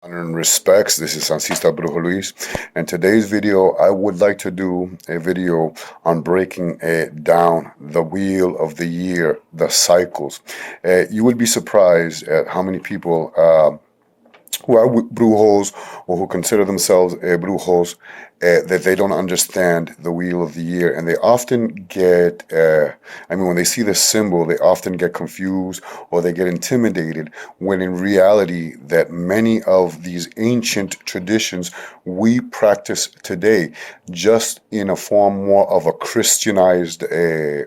Honor and respects, this is Sancista Brujo Luis, and today's video I would like to do a video on breaking down the wheel of the year, the cycles. You would be surprised at how many people who are brujos or who consider themselves brujos that they don't understand the wheel of the year, and they often get when they see this symbol, they often get confused or they get intimidated, when in reality that many of these ancient traditions we practice today, just in a form more of a Christianized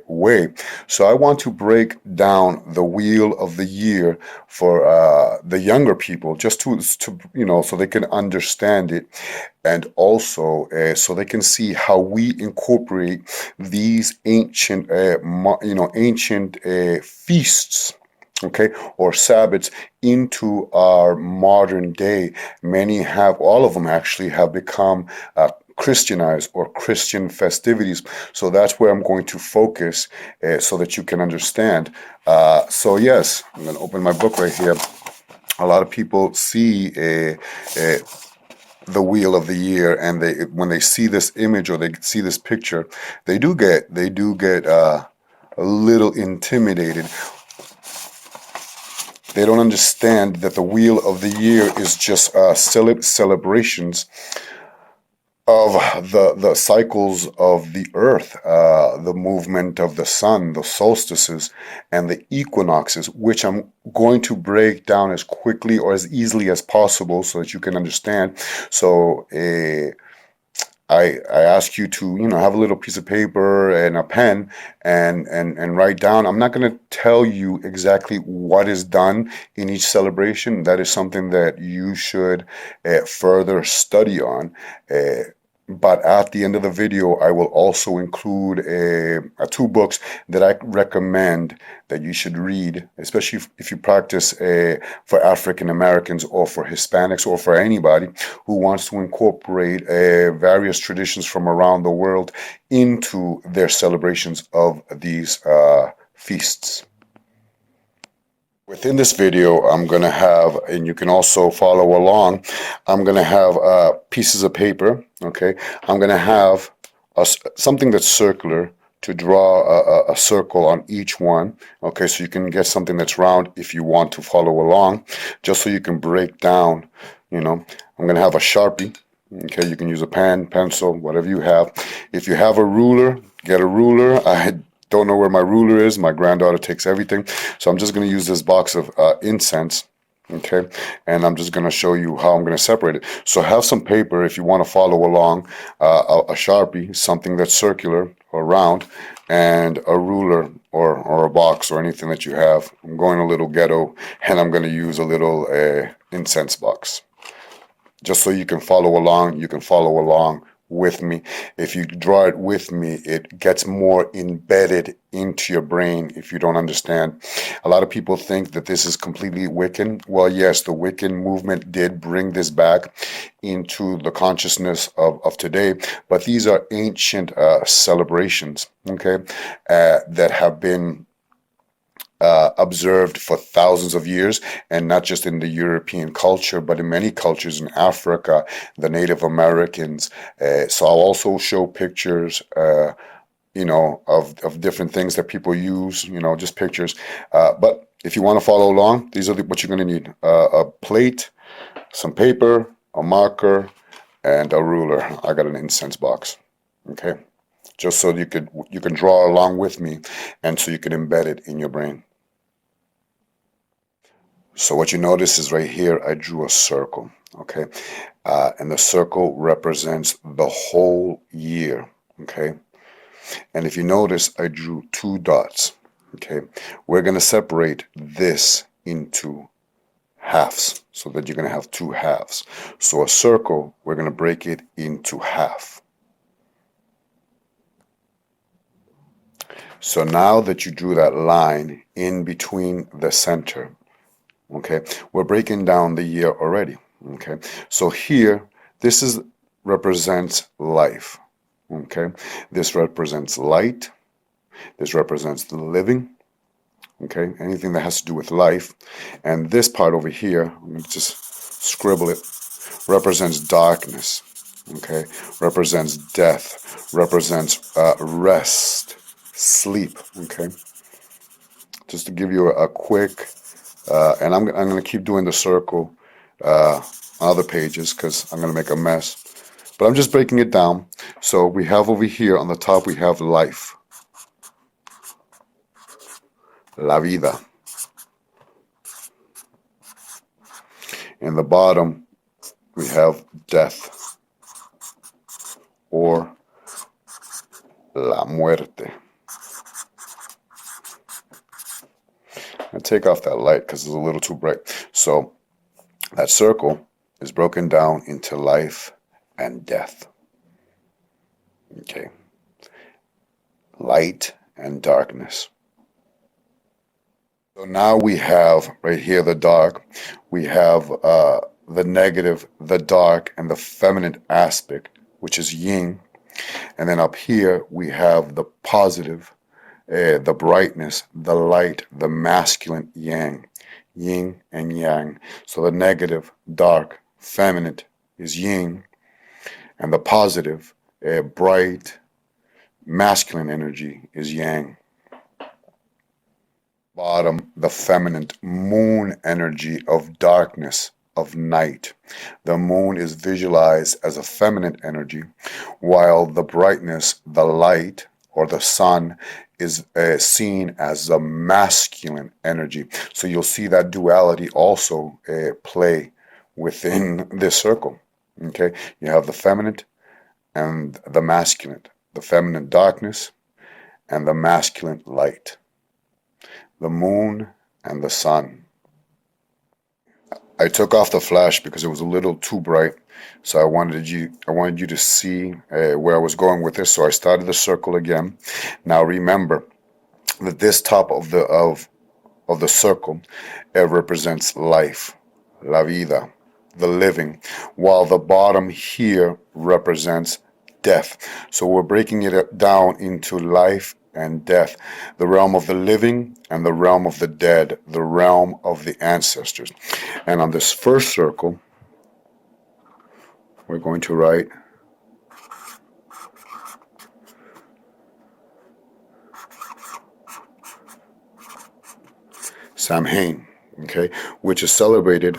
way. So I want to break down the wheel of the year for the younger people, just to so they can understand it, and also so they can see how we incorporate these ancient feasts, okay, or Sabbats, into our modern day. All of them actually have become Christianized or Christian festivities. So that's where I'm going to focus so that you can understand. So yes, I'm going to open my book right here. A lot of people see the wheel of the year, and when they see this image or they see this picture, they do get a little intimidated. They don't understand that the wheel of the year is just celebrations of the cycles of the earth, the movement of the sun, the solstices, and the equinoxes, which I'm going to break down as quickly or as easily as possible so that you can understand. So I ask you to have a little piece of paper and a pen and write down. I'm not going to tell you exactly what is done in each celebration. That is something that you should further study on. But at the end of the video, I will also include two books that I recommend that you should read, especially if you practice for African Americans or for Hispanics or for anybody who wants to incorporate various traditions from around the world into their celebrations of these feasts. Within this video, I'm going to have, and you can also follow along, I'm going to have pieces of paper, okay? I'm going to have something that's circular to draw a circle on each one, okay? So you can get something that's round if you want to follow along, just so you can break down, I'm going to have a Sharpie, okay? You can use a pen, pencil, whatever you have. If you have a ruler, get a ruler. I don't know where my ruler is. My granddaughter takes everything. So I'm just going to use this box of incense, okay? And I'm just going to show you how I'm going to separate it. So have some paper if you want to follow along, a Sharpie, something that's circular or round, and a ruler or a box or anything that you have. I'm going a little ghetto, and I'm going to use a little incense box. Just so you can follow along with me. If you draw it with me, it gets more embedded into your brain if you don't understand. A lot of people think that this is completely Wiccan. Well, yes, the Wiccan movement did bring this back into the consciousness of today, but these are ancient celebrations, okay, that have been observed for thousands of years, and not just in the European culture, but in many cultures in Africa, the Native Americans. So I'll also show pictures, of different things that people use, just pictures. But if you want to follow along, these are what you're going to need: a plate, some paper, a marker, and a ruler. I got an incense box. Okay, just so you can draw along with me, and so you can embed it in your brain. So what you notice is right here, I drew a circle, okay? And the circle represents the whole year, okay? And if you notice, I drew two dots, okay? We're going to separate this into halves so that you're going to have two halves. So a circle, we're going to break it into half. So now that you drew that line in between the center, okay, we're breaking down the year already, okay? So here, this represents life, okay? This represents light. This represents the living, okay? Anything that has to do with life. And this part over here, let me just scribble it, represents darkness, okay, represents death, represents rest, sleep, okay. Just to give you a quick, and I'm going to keep doing the circle on other pages because I'm going to make a mess. But I'm just breaking it down. So we have over here on the top, we have life, la vida. In the bottom, we have death, or la muerte. I take off that light because it's a little too bright. So that circle is broken down into life and death. Okay. Light and darkness. So now we have right here the dark. We have the negative, the dark, and the feminine aspect, which is yin. And then up here we have the positive, the brightness, the light, the masculine yang, yin and yang. So the negative, dark, feminine is yin, and the positive, bright, masculine energy is yang. Bottom, the feminine moon energy of darkness, of night. The moon is visualized as a feminine energy, while the brightness, the light, or the sun is seen as a masculine energy. So you'll see that duality also play within this circle. Okay, you have the feminine and the masculine, the feminine darkness and the masculine light, the moon and the sun. I took off the flash because it was a little too bright, so I wanted you to see where I was going with this. So I started the circle again. Now remember that this top of the circle represents life, la vida, the living, while the bottom here represents death. So we're breaking it down into life and death, the realm of the living and the realm of the dead, the realm of the ancestors. And on this first circle, we're going to write Samhain, okay, which is celebrated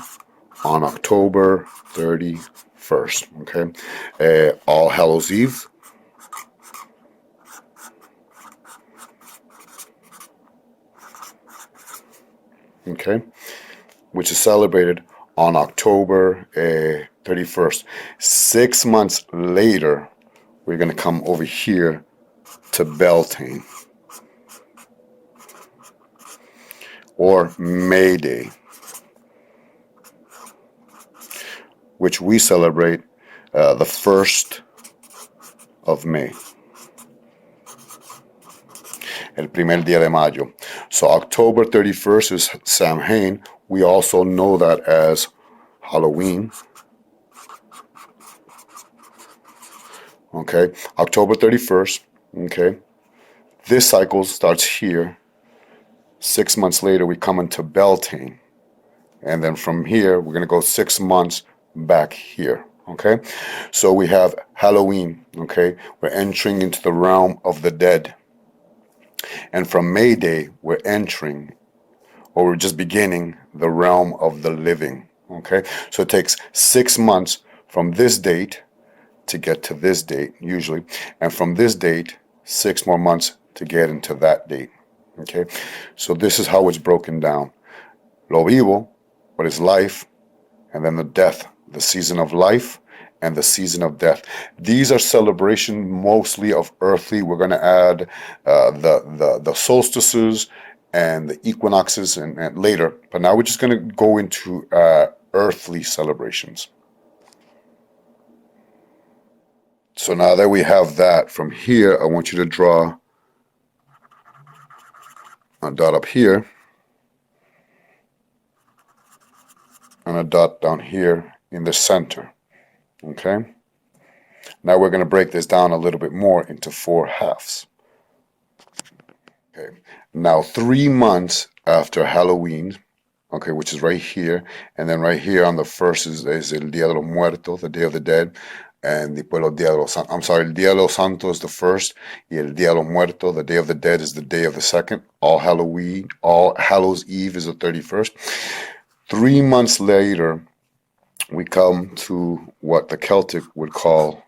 on October 31st, okay, All Hallows Eve. Okay, which is celebrated on October 31st. 6 months later, we're going to come over here to Beltane, or May Day, which we celebrate the 1st of May. El primer día de mayo. So October 31st is Samhain. We also know that as Halloween. Okay, October 31st. Okay, this cycle starts here. 6 months later, we come into Beltane. And then from here, we're going to go 6 months back here. Okay, so we have Halloween. Okay, we're entering into the realm of the dead. And from May Day, we're entering, or we're just beginning, the realm of the living. Okay, so it takes 6 months from this date to get to this date, usually, and from this date, 6 more months to get into that date. Okay, so this is how it's broken down. Lo vivo, what is life, and then the death, the season of life, and the season of death. These are celebrations mostly of earthly. We're going to add the solstices and the equinoxes and later, but now we're just going to go into earthly celebrations. So now that we have that, from here, I want you to draw a dot up here and a dot down here in the center. Okay, now we're going to break this down a little bit more into 4 halves. Okay, now 3 months after Halloween, okay, which is right here. And then right here on the first is El Día de los Muertos, the Day of the Dead. And después los Días de los Santos, I'm sorry, El Día de los Santos is the first, y El Día de los Muertos, the Day of the Dead, is the day of the second. All Hallows Eve is the 31st. 3 months later, we come to what the Celtic would call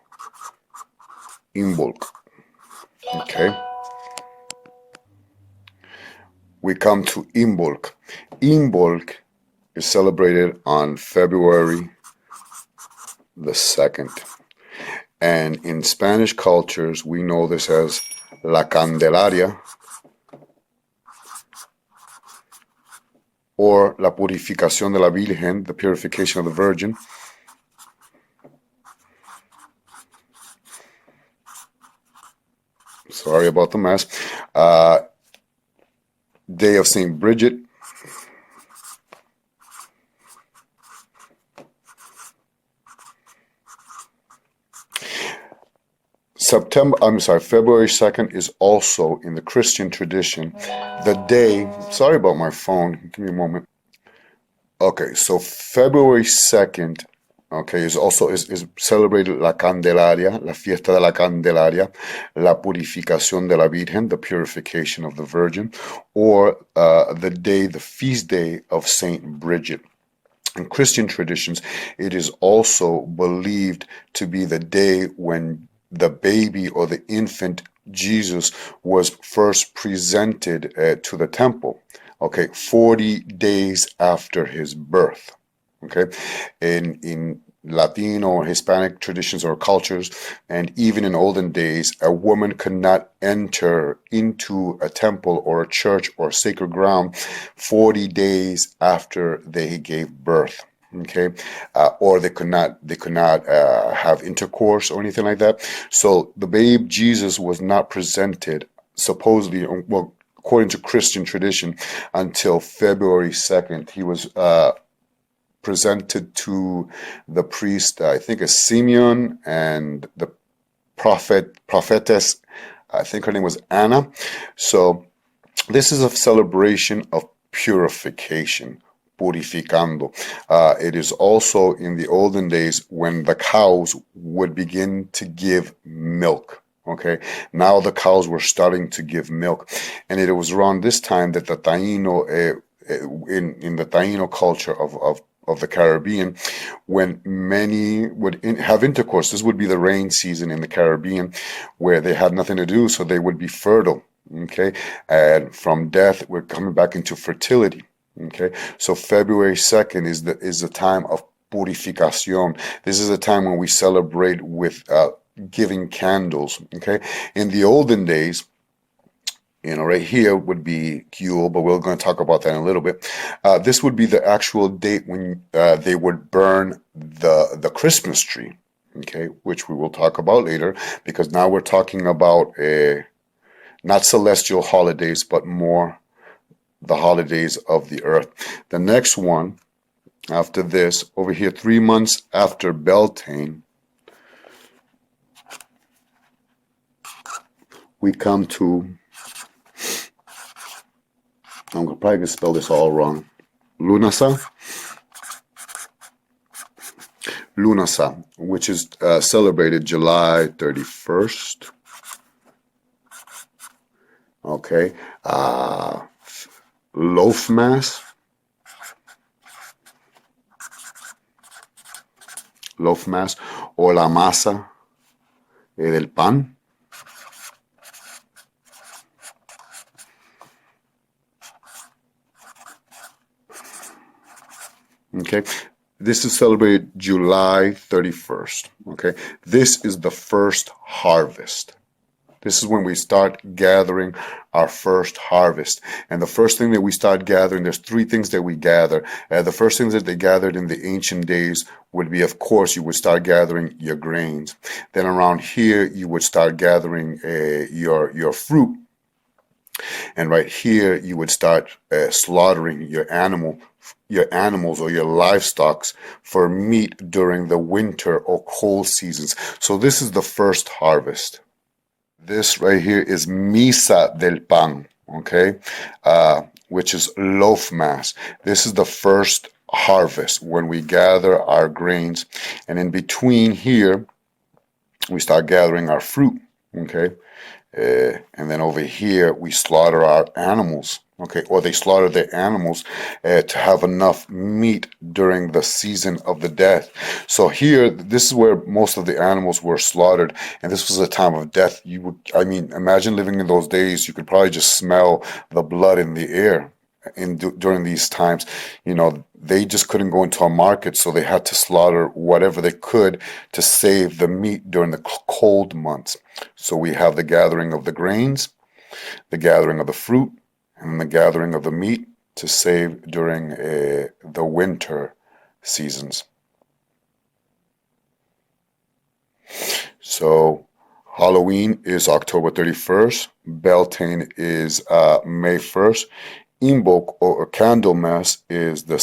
Imbolc. Okay. We come to Imbolc. Imbolc is celebrated on February the 2nd. And in Spanish cultures, we know this as La Candelaria or La Purificación de la Virgen, the purification of the Virgin. Sorry about the mess. Day of St. Bridget. February 2nd is also in the Christian tradition the day, sorry about my phone, give me a moment. Okay, so February 2nd, okay, is celebrated La Candelaria, la fiesta de la Candelaria, la purificación de la Virgen, the purification of the Virgin, or the feast day of Saint Bridget. In Christian traditions, it is also believed to be the day when the baby or the infant Jesus was first presented to the temple, okay, 40 days after his birth, okay. In Latino or Hispanic traditions or cultures, and even in olden days, a woman could not enter into a temple or a church or sacred ground 40 days after they gave birth. Okay, or they could not have intercourse or anything like that. So the babe Jesus was not presented, supposedly, well, according to Christian tradition, until February 2nd. He was presented to the priest, I think it's Simeon, and the prophetess, I think her name was Anna. So this is a celebration of purification. Purificando. It is also in the olden days when the cows would begin to give milk. Okay, now the cows were starting to give milk, and it was around this time that the Taino, in the Taino culture of the Caribbean, when many would have intercourse. This would be the rain season in the Caribbean, where they had nothing to do, so they would be fertile. Okay, and from death, we're coming back into fertility. Okay, so February 2nd is the time of purificación. This is a time when we celebrate with giving candles. Okay, in the olden days, right here would be Yule, but we're going to talk about that in a little bit. This would be the actual date when they would burn the Christmas tree. Okay, which we will talk about later, because now we're talking about not celestial holidays, but more the holidays of the earth. The next one after this, over here, 3 months after Beltane, we come to, I'm probably going to spell this all wrong, Lunasa, which is celebrated July 31st. Okay. Loaf Mass, or la masa del pan. Okay, this is celebrated July 31st. Okay, this is the first harvest. This is when we start gathering our first harvest. And the first thing that we start gathering, there's 3 things that we gather. The first things that they gathered in the ancient days would be, of course, you would start gathering your grains. Then around here, you would start gathering your fruit. And right here, you would start slaughtering your animals or your livestock for meat during the winter or cold seasons. So this is the first harvest. This right here is Misa del Pan, okay? which is loaf mass. This is the first harvest when we gather our grains, and in between here we start gathering our fruit, okay? And then over here we slaughter our animals, okay, or they slaughter their animals to have enough meat during the season of the death. So here, this is where most of the animals were slaughtered, and this was a time of death. You would, I mean, imagine living in those days. You could probably just smell the blood in the air during these times. You know, they just couldn't go into a market, so they had to slaughter whatever they could to save the meat during the cold months. So we have the gathering of the grains, the gathering of the fruit, and the gathering of the meat to save during the winter seasons. So Halloween is October 31st, Beltane is May 1st, Invoke or Candlemas is the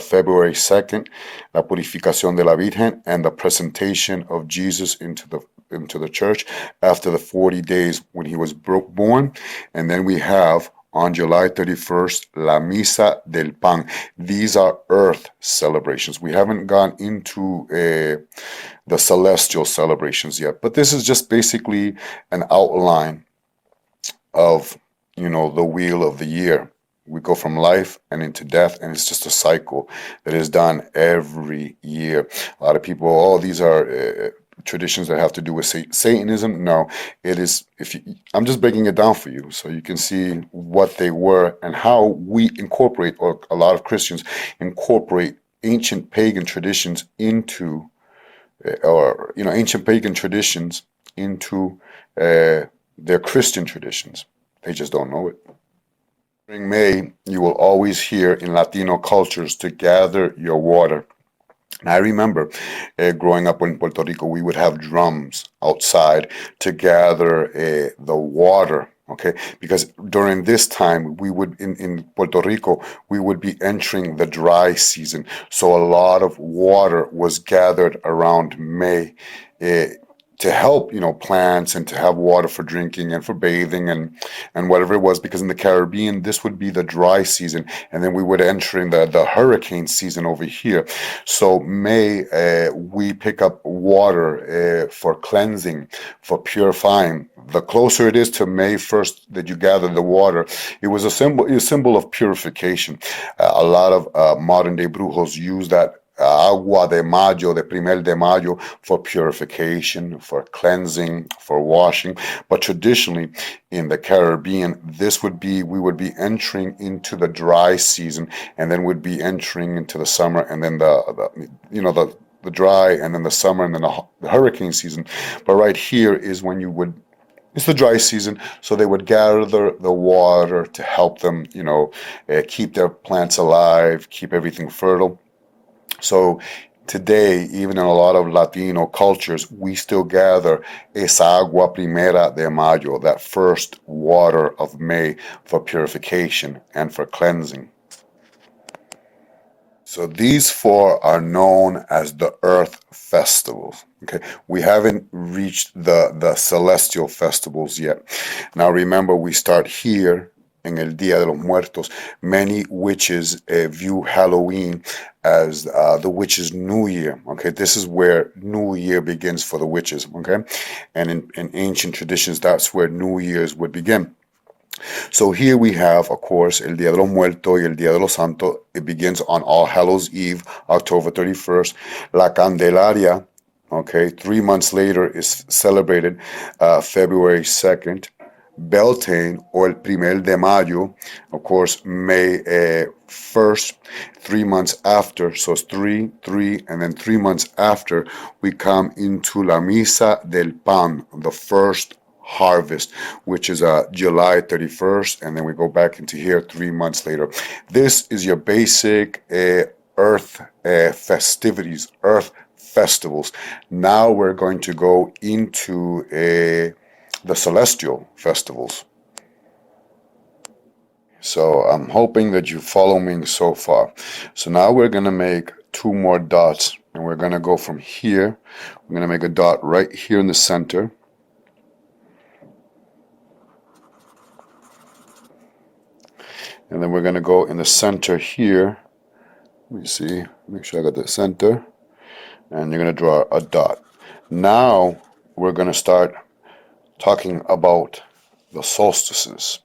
February 2nd, La Purificación de la Virgen, and the presentation of Jesus into the church after the 40 days when he was born. And then we have on July 31st, La Misa del Pan. These are earth celebrations. We haven't gone into the celestial celebrations yet, but this is just basically an outline of, you know, the wheel of the year. We go from life and into death, and it's just a cycle that is done every year. A lot of people, oh, these are traditions that have to do with Satanism. No, it is. I'm just breaking it down for you so you can see what they were and how we incorporate, or a lot of Christians incorporate ancient pagan traditions into, ancient pagan traditions into their Christian traditions. They just don't know it. During May, you will always hear in Latino cultures to gather your water. And I remember growing up in Puerto Rico, we would have drums outside to gather the water, okay? Because during this time, we would, in Puerto Rico, we would be entering the dry season. So a lot of water was gathered around May to help, plants, and to have water for drinking and for bathing and whatever it was, because in the Caribbean, this would be the dry season, and then we would enter in the hurricane season over here. So May, we pick up water for cleansing, for purifying. The closer it is to May 1st that you gather the water, it was a symbol of purification. A lot of modern day brujos use that agua de mayo, de primer de mayo, for purification, for cleansing, for washing. But traditionally in the Caribbean, we would be entering into the dry season, and then would be entering into the summer, and then the dry, and then the summer, and then the hurricane season. But right here is when it's the dry season, so they would gather the water to help them, keep their plants alive, keep everything fertile. So today, even in a lot of Latino cultures, we still gather esa agua primera de mayo, that first water of May, for purification and for cleansing. So these four are known as the earth festivals. Okay, we haven't reached the celestial festivals yet. Now remember, we start here in el Día de los Muertos. Many witches view Halloween as the witches' New Year. Okay, this is where New Year begins for the witches. Okay, and in ancient traditions, that's where New Year's would begin. So here we have, of course, el Día de los Muertos y el Día de los Santos. It begins on All Hallows Eve, October 31st. La Candelaria, okay, 3 months later, is celebrated February 2nd. Beltane, or el primer de mayo, of course, May 1st, 3 months after, so it's 3, and then 3 months after, we come into La Misa del Pan, the first harvest, which is July 31st, and then we go back into here 3 months later. This is your basic earth festivities, earth festivals. Now we're going to go into the celestial festivals. So I'm hoping that you follow me so far. So now we're going to make 2 more dots, and we're going to go from here. We're going to make a dot right here in the center. And then we're going to go in the center here. Let me see, make sure I got the center. And you're going to draw a dot. Now we're going to start talking about the solstices.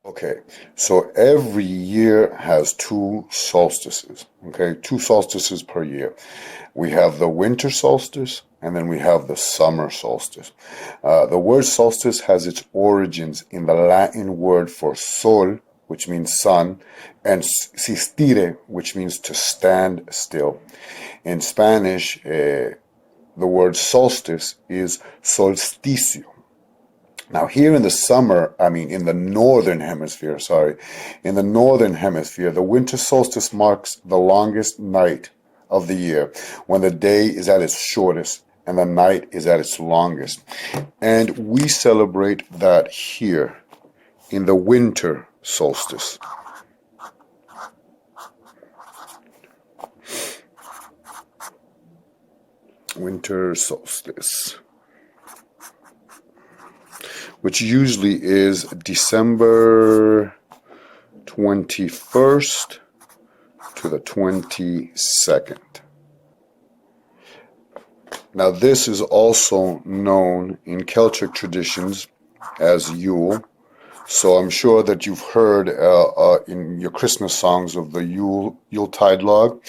Okay, so every year has two solstices, okay? Two solstices per year. We have the winter solstice, and then we have the summer solstice. The word solstice has its origins in the Latin word for sol, which means sun, and sistire, which means to stand still. In Spanish, the word solstice is solsticio. Now here in the summer, in the northern hemisphere, in the northern hemisphere, the winter solstice marks the longest night of the year, when the day is at its shortest and the night is at its longest. And we celebrate that here in the winter solstice. Winter solstice, which usually is December 21st to the 22nd. Now this is also known in Celtic traditions as Yule. So I'm sure that you've heard in your Christmas songs of the Yuletide log.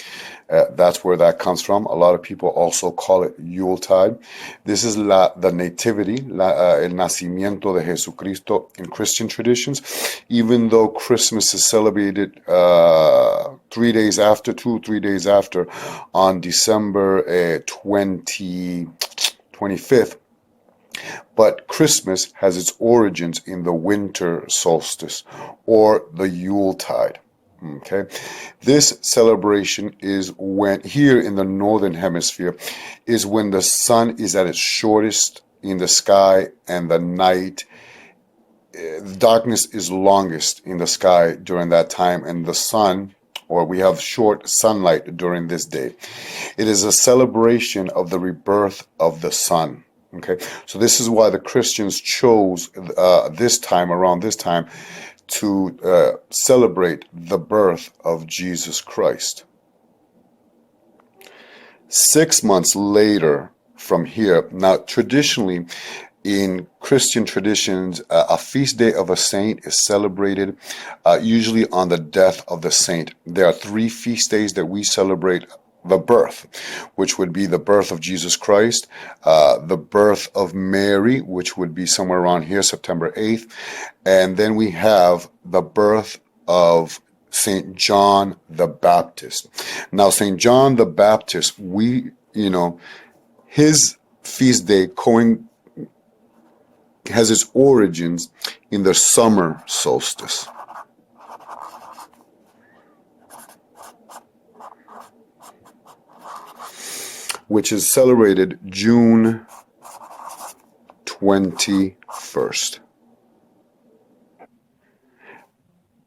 That's where that comes from. A lot of people also call it Yuletide. This is the nativity, el nacimiento de Jesucristo in Christian traditions. Even though Christmas is celebrated 3 days after, 2-3 days after, on December 25th. But Christmas has its origins in the winter solstice or the Yuletide. Okay, this celebration is when, here in the northern hemisphere, is when the sun is at its shortest in the sky and the night, darkness is longest in the sky during that time, and the sun, or we have short sunlight during this day. It is a celebration of the rebirth of the sun. Okay, so this is why the Christians chose around this time, to celebrate the birth of Jesus Christ. 6 months later from here, now traditionally in Christian traditions, a feast day of a saint is celebrated usually on the death of the saint. There are 3 feast days that we celebrate the birth, which would be the birth of Jesus Christ, the birth of Mary, which would be somewhere around here, September 8th, and then we have the birth of St. John the Baptist. Now, St. John the Baptist, his feast day has its origins in the summer solstice. Which is celebrated June 21st.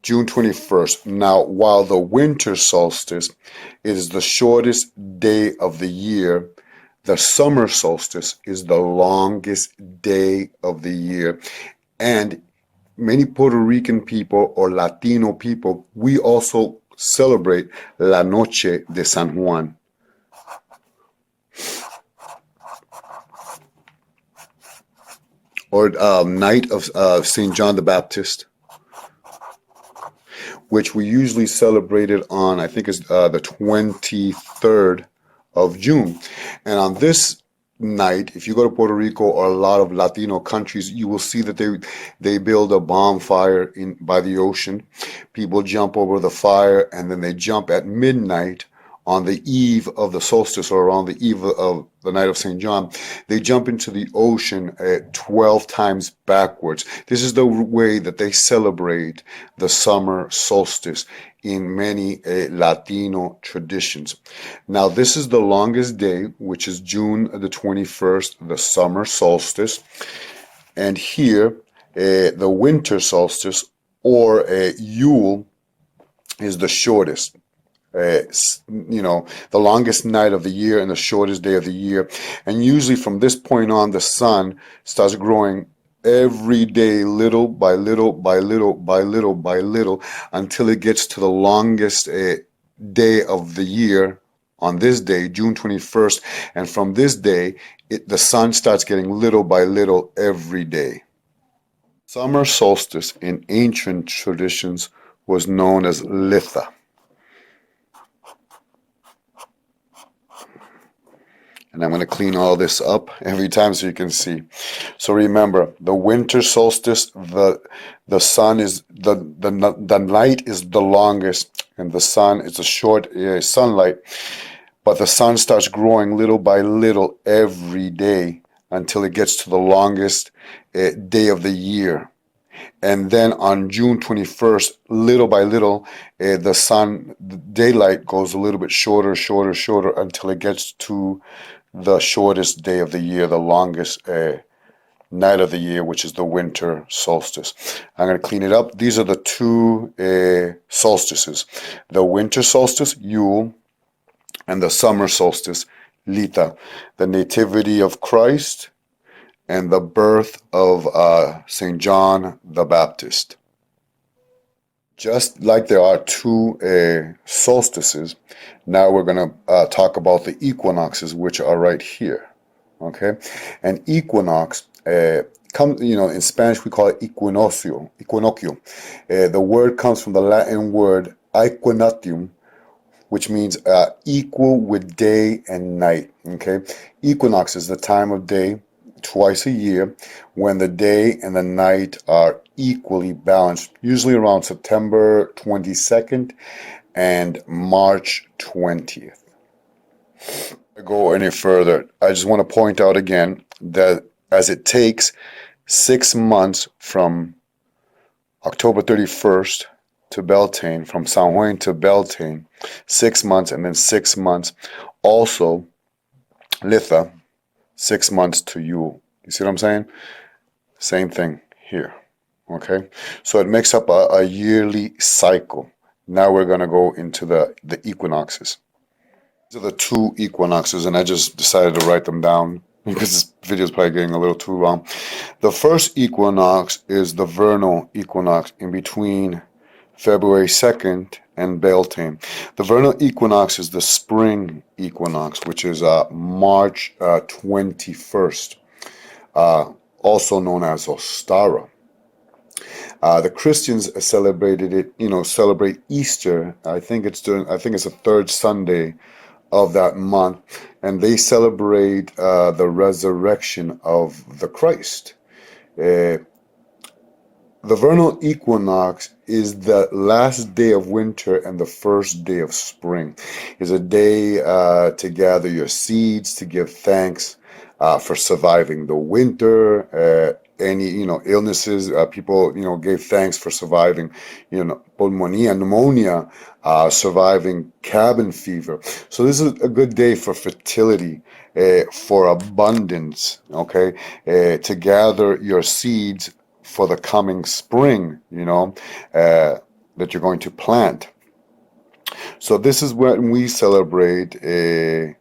June 21st. Now, while the winter solstice is the shortest day of the year, the summer solstice is the longest day of the year. And many Puerto Rican people or Latino people, we also celebrate La Noche de San Juan. Or Night of St. John the Baptist, which we usually celebrated on, I think is the 23rd of June. And on this night, if you go to Puerto Rico or a lot of Latino countries, you will see that they build a bonfire by the ocean. People jump over the fire, and then they jump at midnight on the eve of the solstice, or around the eve of the night of St. John. They jump into the ocean 12 times backwards. This is the way that they celebrate the summer solstice in many Latino traditions. Now, this is the longest day, which is June the 21st, the summer solstice. And here, the winter solstice, or Yule, is the shortest. The longest night of the year and the shortest day of the year. And usually from this point on, the sun starts growing every day, little by little by little by little by little, until it gets to the longest day of the year on this day, June 21st. And from this day, the sun starts getting little by little every day. Summer solstice in ancient traditions was known as Litha. And I'm going to clean all this up every time so you can see. So remember, the winter solstice, the sun is the night is the longest, and the sun is a short sunlight. But the sun starts growing little by little every day until it gets to the longest day of the year. And then on June 21st, little by little, the daylight goes a little bit shorter, shorter, shorter until it gets to the shortest day of the year, the longest night of the year, which is the winter solstice. I'm going to clean it up. These are the two solstices. The winter solstice, Yule, and the summer solstice, Lita. The nativity of Christ and the birth of St. John the Baptist. Just like there are two solstices, now we're going to talk about the equinoxes, which are right here. Okay, an equinox in Spanish we call it equinoccio. The word comes from the Latin word equinatium, which means equal with day and night. Okay, equinox is the time of day twice a year when the day and the night are equally balanced, usually around September 22nd and March 20th. To go any further, I just want to point out again that as it takes 6 months from October 31st to Beltane, from Samhain to Beltane, 6 months and then 6 months, also Litha, 6 months to Yule. You see what I'm saying? Same thing here. Okay, so it makes up a yearly cycle. Now we're going to go into the equinoxes. These are the two equinoxes, and I just decided to write them down because this video is probably getting a little too long. The first equinox is the vernal equinox in between February 2nd and Beltane. The vernal equinox is the spring equinox, which is March 21st, also known as Ostara. The Christians celebrated it, celebrate Easter. I think it's the third Sunday of that month, and they celebrate the resurrection of the Christ. The vernal equinox is the last day of winter and the first day of spring. It's a day to gather your seeds, to give thanks for surviving the winter, any illnesses. People gave thanks for surviving pneumonia, surviving cabin fever. So this is a good day for fertility, for abundance. Okay, to gather your seeds for the coming spring, that you're going to plant. So this is when we celebrate the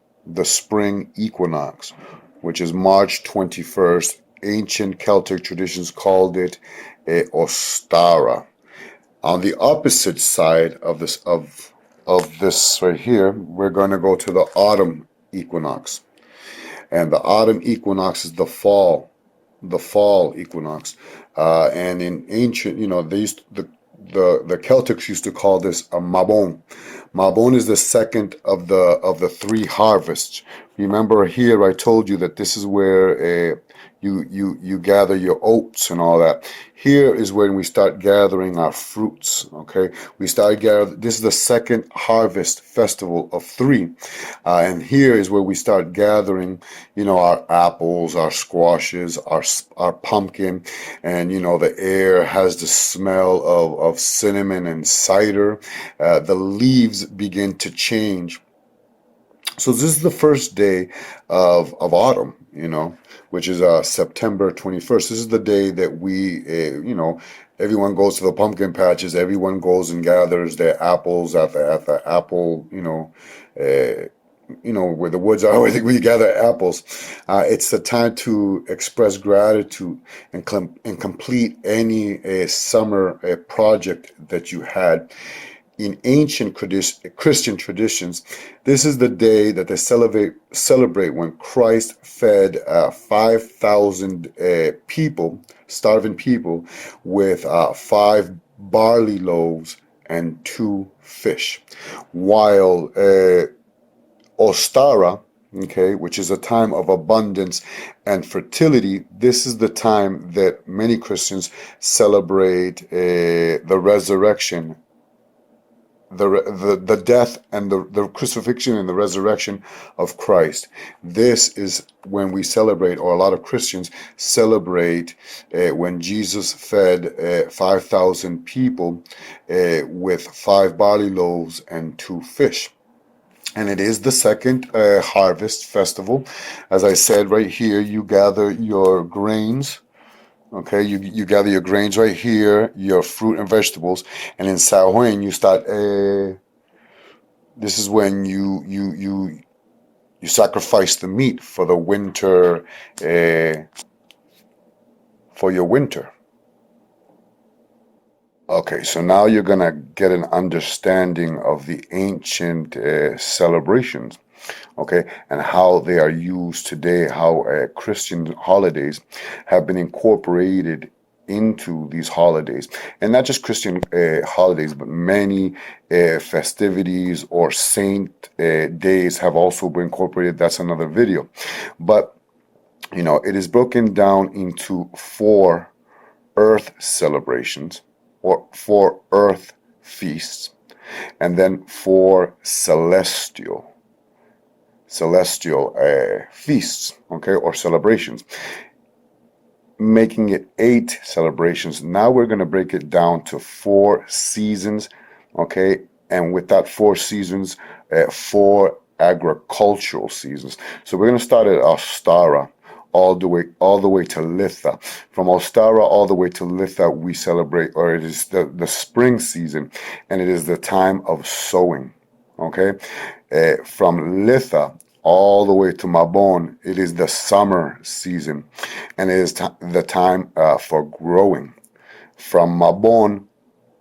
spring equinox, which is March 21st. Ancient Celtic traditions called it Ostara. On the opposite side of this right here, we're going to go to the autumn equinox, and the autumn equinox is the fall equinox. And in ancient, the Celtics used to call this a Mabon. Mabon is the second of the three harvests. Remember here, I told you that this is where you gather your oats and all that. Here is when we start gathering our fruits. Okay, this is the second harvest festival of three, and here is where we start gathering, our apples, our squashes, our pumpkin, and the air has the smell of cinnamon and cider. The leaves begin to change. So this is the first day of autumn, which is September 21st. This is the day that we, everyone goes to the pumpkin patches. Everyone goes and gathers their apples at the apple, where the woods are, where we gather apples. It's the time to express gratitude and complete any summer project that you had. In ancient Christian traditions, this is the day that they celebrate when Christ fed 5,000 people, starving people, with 5 barley loaves and 2 fish, while Ostara, okay, which is a time of abundance and fertility. This is the time that many Christians celebrate the resurrection, the death and the crucifixion and the resurrection of Christ. This is when we celebrate, or a lot of Christians celebrate, when Jesus fed 5,000 people with 5 barley loaves and 2 fish. And it is the second harvest festival. As I said, right here, you gather your grains. Okay, you gather your grains right here, your fruit and vegetables, and in Samhain you start. This is when you sacrifice the meat for the winter, for your winter. Okay, so now you're gonna get an understanding of the ancient celebrations, okay, and how they are used today, how Christian holidays have been incorporated into these holidays, and not just Christian holidays, but many festivities or saint days have also been incorporated. That's another video, but it is broken down into 4 earth celebrations, or 4 earth feasts, and then 4 celestial feasts, okay, or celebrations, making it 8 celebrations. Now we're going to break it down to 4 seasons, okay, and with that 4 seasons, 4 agricultural seasons. So we're going to start at Ostara, all the way to Litha. From Ostara all the way to Litha, we celebrate, or it is the spring season, and it is the time of sowing. Okay, from Litha all the way to Mabon, it is the summer season, and it is the time for growing. From Mabon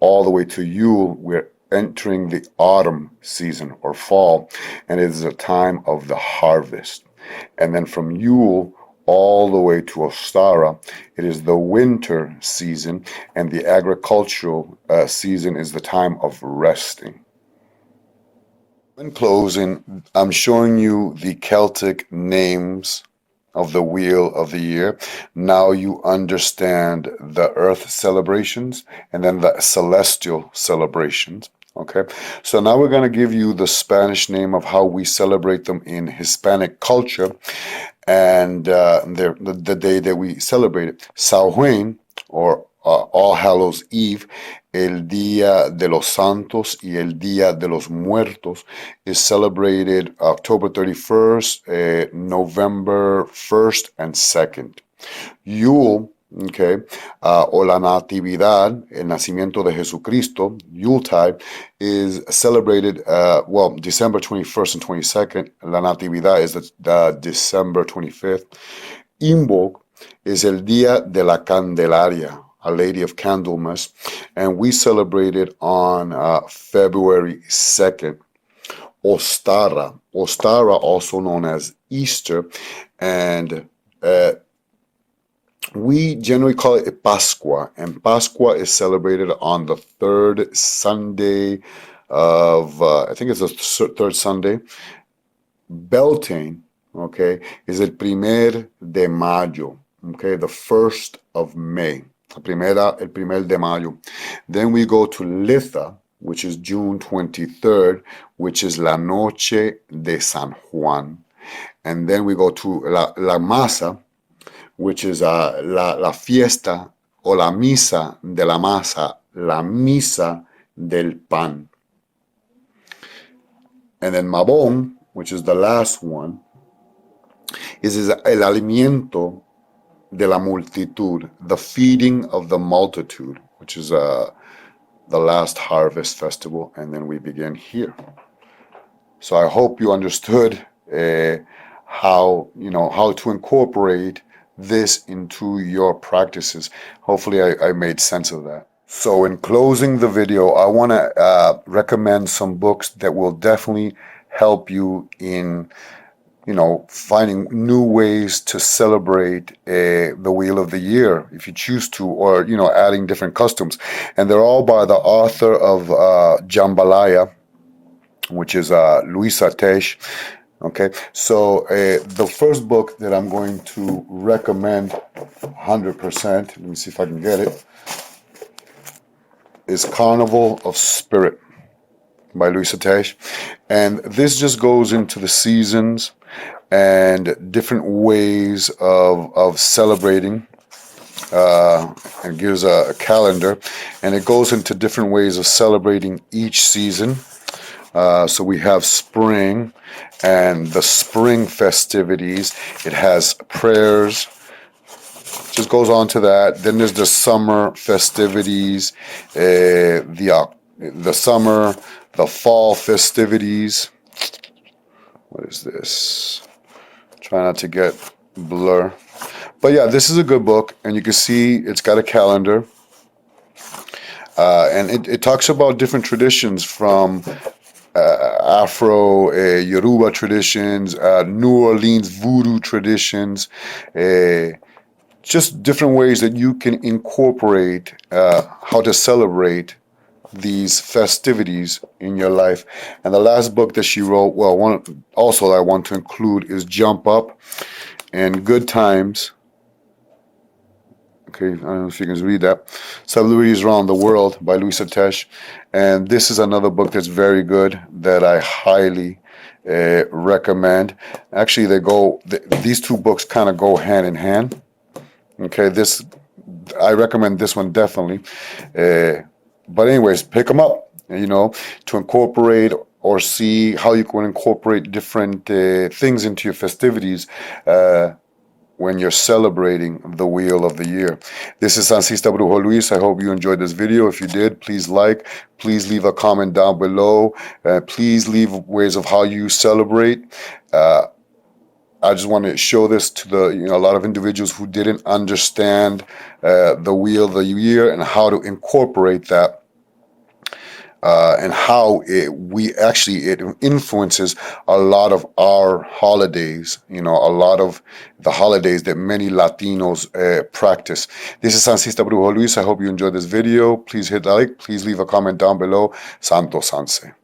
all the way to Yule, we're entering the autumn season, or fall, and it is the time of the harvest. And then from Yule all the way to Ostara, it is the winter season, and the agricultural season is the time of resting. In closing, I'm showing you the Celtic names of the wheel of the year. Now you understand the earth celebrations and then the celestial celebrations. Okay, so now we're going to give you the Spanish name of how we celebrate them in Hispanic culture, and the day that we celebrate it. Samhain, or All Hallows Eve, el Día de los Santos y el Día de los Muertos, is celebrated October 31st, November 1st and 2nd. Yule, okay, o la Natividad, el nacimiento de Jesucristo, Yuletide, is celebrated, December 21st and 22nd. La Natividad is the December 25th. Imbolc is el Día de la Candelaria, a Lady of Candlemas, and we celebrate it on February 2nd. Ostara, also known as Easter, and we generally call it Pascua, and Pascua is celebrated on the 3rd Sunday of, I think it's the 3rd Sunday. Beltane, okay, is el primer de mayo, okay, the 1st of May, el primer de mayo. Then we go to Litha, which is June 23rd, which is la noche de San Juan. And then we go to la masa, which is la fiesta o la misa de la masa, la misa del pan. And then Mabon, which is the last one, is el alimento de la multitud, the feeding of the multitude, which is the last harvest festival, and then we begin here. So I hope you understood how to incorporate this into your practices. Hopefully I made sense of that. So in closing the video, I want to recommend some books that will definitely help you in finding new ways to celebrate the Wheel of the Year, if you choose to, or, adding different customs. And they're all by the author of Jambalaya, which is Luisa Tesh. Okay, so the first book that I'm going to recommend 100%, let me see if I can get it, is Carnival of Spirit by Luisa Tesh. And this just goes into the seasons and different ways of celebrating, and gives a calendar, and it goes into different ways of celebrating each season. So we have spring and the spring festivities. It has prayers, just goes on to that. Then there's the summer festivities, the summer, the fall festivities. What is this? Try not to get blur. But yeah, this is a good book, and you can see it's got a calendar. And it talks about different traditions from Afro, Yoruba traditions, New Orleans voodoo traditions, just different ways that you can incorporate how to celebrate these festivities in your life. And the last book that she wrote, one also I want to include, is Jump Up and Good Times. Okay, I don't know if you can read that. Celebrities Around the World by Luisa Tesh. And this is another book that's very good that I highly recommend. Actually, these two books kind of go hand in hand. Okay, I recommend this one definitely. But anyways, pick them up, to incorporate or see how you can incorporate different things into your festivities when you're celebrating the Wheel of the Year. This is Sancista Brujo Luis. I hope you enjoyed this video. If you did, please like, please leave a comment down below. Please leave ways of how you celebrate. I just want to show this to a lot of individuals who didn't understand the Wheel of the Year and how to incorporate that, and how it influences a lot of our holidays, a lot of the holidays that many Latinos practice. This is Sancista Brujo Luis. I hope you enjoyed this video. Please hit like, please leave a comment down below. Santo Sanse.